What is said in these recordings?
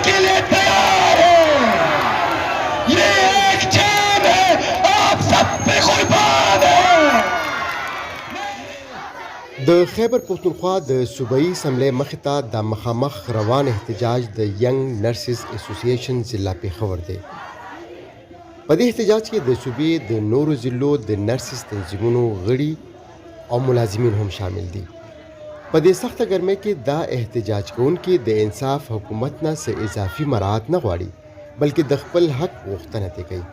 के लिए तैयार है। ये एक जान है, आप सब पे कुर्बान है। د خیبر پښتونخوا د صوبایي اسمبلی مخې ته د مخامخ روان احتجاج د ینګ نرسز اسوسییشن ضلع پېښور دی. په دې احتجاج کې د صوبې د نورو ضلعو د نرسز تنظیمونو غړي او ملازمین هم شامل دي. په دې سخته ګرمۍ کې دا احتجاج کوونکي د انصاف حکومت نه څه اضافي مراعات نه غواړي بلکې د خپل حق غوښتنه ترې کوي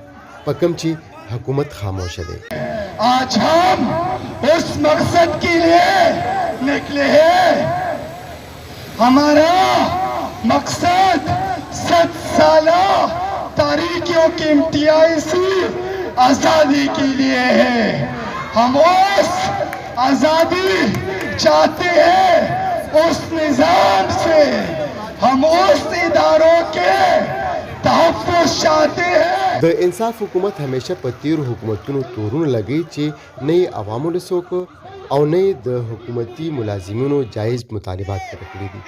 په کوم چې حکومت خاموشه دی. आज हम उस मकसद के लिए निकले हैं। हमारा मकसद 7 साला तारीखियों की इम्तियाजी आज़ादी के लिए है। हम उस आज़ादी चाहते हैं, उस निज़ाम से हम उस इदारों के तहफ़्फ़ुज़ चाहते हैं. د انصاف حکومت همیشه په تیرو حکومتونو تورونه لګی چې نه یې عوامو له څوک او نه یې د حکومتي ملازمینو جایز مطالبات پوره کړي دي.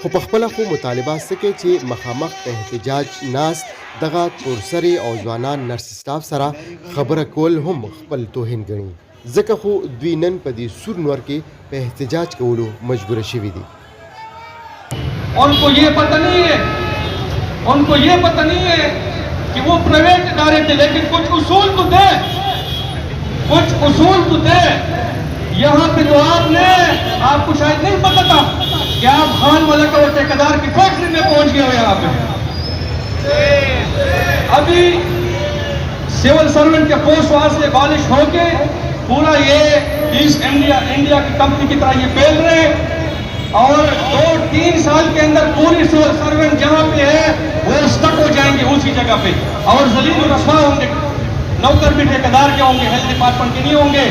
خو په خپله خو مطالبات څه کوي چې مخامخ په احتجاج ناست دغه تورسرې او ځوانان نرس سټاف سره خبره کول هم خپل توهین ګڼي. ځکه خو دوی نن په دې سور نور کې په احتجاج کولو مجبوره شوي دي. उनको ये पता नहीं है कि वो प्राइवेट इदारे थे, लेकिन कुछ उसूल तो दे, यहाँ पे तो आपको शायद नहीं पता था कि आप खान मलक और ठेकेदार की फैक्ट्री में पहुंच गए हो। यहाँ पे अभी सिविल सर्वेंट के पोस्ट वहां से बालिश होके पूरा ये ईस्ट इंडिया की कंपनी की तरह ये फैल रहे हैं और 2-3 साल के अंदर पूरी सिविल सर्वेंट जहाँ पे है वो स्टक हो जाएंगे उसी जगह पे और जलील रस्वा होंगे। नौकर भी ठेकेदार के होंगे, हेल्थ डिपार्टमेंट के नहीं होंगे।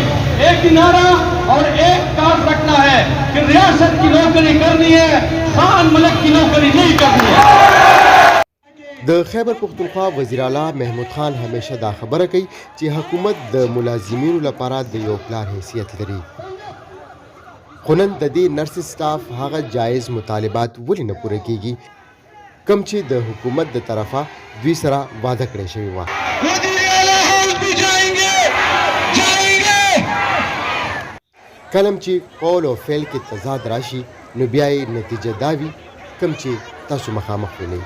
एक ही नारा और एक कार्ड रखना है कि रियासत की नौकरी करनी है, खान मलक की नौकरी नहीं करनी है. د خیبر پښتونخوا وزیر اعلی محمود خان همیشه دا خبره کوي چې حکومت د ملازمینو لپاره د یو پلار حیثیت لري. خو نن د دې نرس سټاف هغه جایز مطالبات ولې نه پوره کیږي کوم چې د حکومت د طرفه دوی سره وعده کړې شوې وه. کله چې قول او فعل کې تضاد راشي نو بیا یې نتیجه دا وي کوم چې تاسو مخامخ وینئ.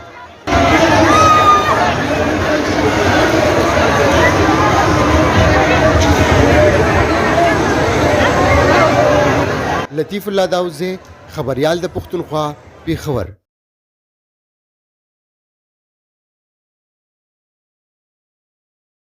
لطیف الله داوزی خبریال د پښتونخوا پېښور.